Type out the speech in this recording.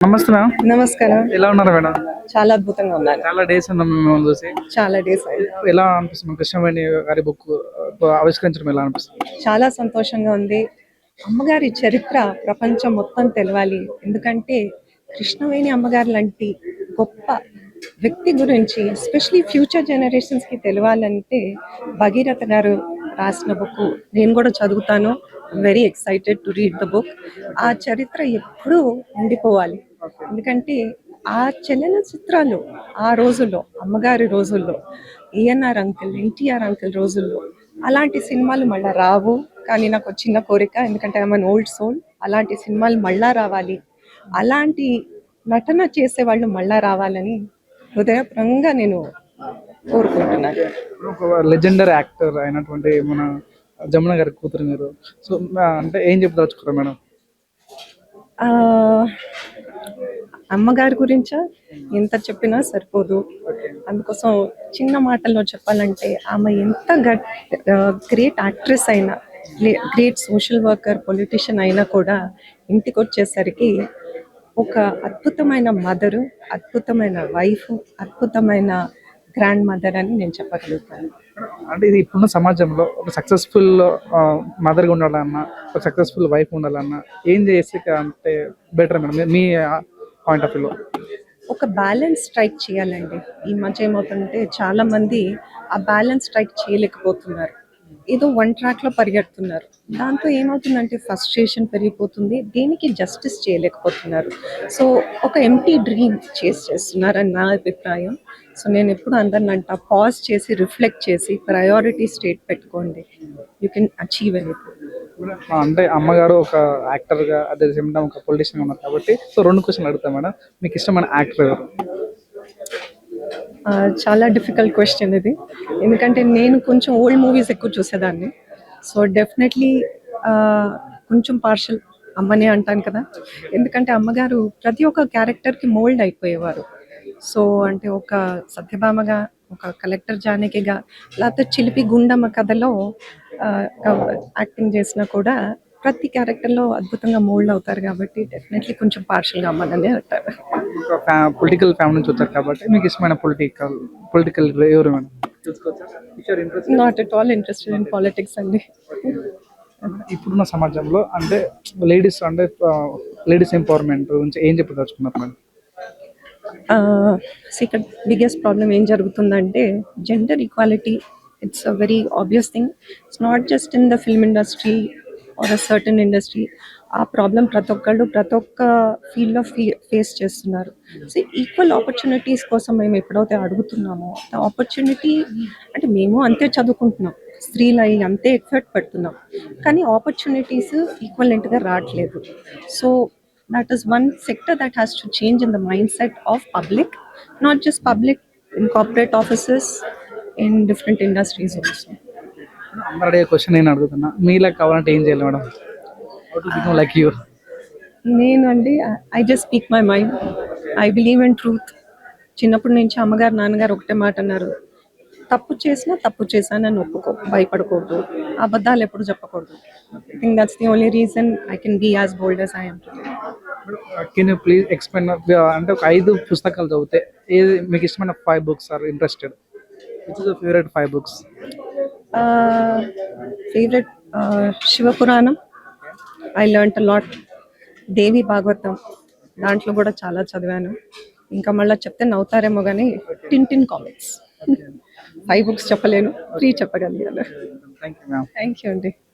నమస్తే మ్యామ్. నమస్కారం. ఎలా ఉన్నారు మేడం? చాలా అద్భుతంగా ఉన్నాను. చాలా డేస్ ఉన్నాం మిమ్మల్ని చూసి. చాలా డేస్ అయింది. ఎలా అనిపిస్తుంది కృష్ణవేణి గారి బుక్ ఆవిష్కరించడం ఎలా అనిపిస్తుంది? చాలా సంతోషంగా ఉంది. అమ్మగారి చరిత్ర ప్రపంచం మొత్తం తెలవాలి. ఎందుకంటే కృష్ణవేణి అమ్మగారు లాంటి గొప్ప వ్యక్తి గురించి ఎస్పెషలీ ఫ్యూచర్ జనరేషన్స్కి తెలవాలంటే భగీరథ గారు రాసిన బుక్ నేను కూడా చదువుతాను. Very excited to read the book. ఆ చరిత్ర ఎప్పుడూ ఉండిపోవాలి. ఎందుకంటే ఆ చలనచిత్రాలు ఆ రోజుల్లో అమ్మగారి రోజుల్లో ఏఎన్ఆర్ అంకుల్, ఎన్టీఆర్ అంకుల్ రోజుల్లో అలాంటి సినిమాలు మళ్ళీ రావు. కానీ నాకు ఒక చిన్న కోరిక, ఎందుకంటే ఐఎమ్ ఓల్డ్ సోల్. అలాంటి సినిమాలు మళ్ళా రావాలి, అలాంటి నటన చేసేవాళ్ళు మళ్ళా రావాలని హృదయపరంగా నేను కోరుకుంటున్నాను. ఒక లెజెండరీ యాక్టర్ అయినటువంటి మన జమున గారి కూతురు మీరు. సో అంటే ఏం చెప్పదలుచుకున్నారు మేడం? ఆ, అమ్మగారి గురించా ఎంత చెప్పినా సరిపోదు. అందుకోసం చిన్న మాటల్లో చెప్పాలంటే ఆమె ఎంత గ్రేట్ యాక్ట్రెస్ అయినా, గ్రేట్ సోషల్ వర్కర్, పొలిటీషియన్ అయినా కూడా ఇంటికి వచ్చేసరికి ఒక అద్భుతమైన మదరు, అద్భుతమైన వైఫ్, అద్భుతమైన గ్రాండ్ మదర్ అని నేను చెప్పగలుగుతాను. అంటే ఇది ఇప్పుడున్న సమాజంలో ఒక సక్సెస్ఫుల్ మదర్గా ఉండాలన్నా, ఒక సక్సెస్ఫుల్ వైఫ్ ఉండాలన్నా ఏం చేసి అంటే better madam me point of వ్యూలో? ఒక బ్యాలెన్స్ స్ట్రైక్ చేయాలండి. ఈ మధ్య ఏమవుతుందంటే చాలా మంది ఆ బ్యాలెన్స్ స్ట్రైక్ చేయలేకపోతున్నారు. ఏదో వన్ ట్రాక్లో పరిగెడుతున్నారు. దాంతో ఏమవుతుందంటే ఫ్రస్ట్రేషన్ పెరిగిపోతుంది, దేనికి జస్టిస్ చేయలేకపోతున్నారు. సో ఒక ఎంటీ డ్రీమ్ చేస్తున్నారని నా అభిప్రాయం. సో నేను ఎప్పుడు అందరిని అంట, పాజ్ చేసి రిఫ్లెక్ట్ చేసి ప్రయారిటీ స్టేట్ పెట్టుకోండి, యూ కెన్ అచీవ్ ఎనీథింగ్. అంటే అమ్మగారు ఒక యాక్టర్గా, అదే సేమ్ టైం ఒక పొలిటీషియన్ ఉన్నారు కాబట్టి సో 2 క్వశ్చన్లు అడుగుతాం మేడం. మీకు ఇష్టమైన యాక్టర్ ఎవరు? చాలా డిఫికల్ట్ క్వశ్చన్ ఇది, ఎందుకంటే నేను కొంచెం ఓల్డ్ మూవీస్ ఎక్కువ చూసేదాన్ని. సో డెఫినెట్లీ కొంచెం పార్షల్ అమ్మనే అంటాను కదా. ఎందుకంటే అమ్మగారు ప్రతి ఒక్క క్యారెక్టర్కి మోల్డ్ అయిపోయేవారు. సో అంటే ఒక సత్యభామగా, ఒక కలెక్టర్ జానకిగా, లేకపోతే చిలిపి గుండమ్మ కథలో యాక్టింగ్ చేసినా కూడా ప్రతి క్యారెక్టర్లో అద్భుతంగా మోల్డ్ అవుతారు. కాబట్టి డెఫినెట్లీ కొంచెం పార్షల్గా అమ్మననే అంటారు. ఒక పొలిటికల్ ఫ్యామిలీ నుంచి వచ్చారు కాబట్టి మీకు ఇష్టమైన పొలిటికల్ ఎవరు madam? Not at all interested in politics అండి. ఇప్పుడున్న సమాజంలో అంటే లేడీస్ ఎంపవర్మెంట్ గురించి ఏం చెప్పదలుచుకున్నారు మేడం? ఇక్కడ బిగ్గెస్ట్ ప్రాబ్లం ఏం జరుగుతుందంటే gender equality. It's a very obvious thing. It's not just in the film industry or a certain industry. ఆ ప్రాబ్లం ప్రతి ఒక్కళ్ళు ప్రతి ఒక్క ఫీల్డ్లో ఫేస్ చేస్తున్నారు. సో ఈక్వల్ ఆపర్చునిటీస్ కోసం మేము ఎప్పుడైతే అడుగుతున్నామో ఆ ఆపర్చునిటీ, అంటే మేము అంతే చదువుకుంటున్నాం, స్త్రీలు అయ్యి అంతే ఎఫర్ట్ పెడుతున్నాం, కానీ ఆపర్చునిటీస్ ఈక్వలెంట్గా రావట్లేదు. So that is one sector that has to change in the mindset of public, not just public, in corporate offices, in different industries also. అందరూ క్వశ్చన్ నేను అడుగుతున్నా, మీలా కావాలంటే ఏం చేయాలి madam? How to become like you? నేనండి, I just speak my mind. I believe in truth. చిన్నప్పటి నుంచి అమ్మగారు నాన్నగారు ఒకటే మాట అన్నారు, తప్పు చేసినా తప్పు చేశానని ఒప్పుకో, భయపడకూడదు, అబద్ధాలు ఎప్పుడు చెప్పకూడదు. I think that's the only reason I can be as bold as I am today. Can you please explain? అంటే ఒక 5 పుస్తకాలు చదివితే ఏది మీకు ఇష్టమైన 5 books or interested? Which is your favourite 5 books? Favourite Shivapuranam, I learnt a lot. Devi Bhagavatam, దాంట్లో కూడా చాలా చదివాను. ఇంకా మళ్ళీ చెప్తే నవ్వుతారేమో కానీ టిన్ కామిక్స్. 5 books చెప్పలేను, 3 చెప్పగలిగాను. Thank you ma'am. Thank you అండి.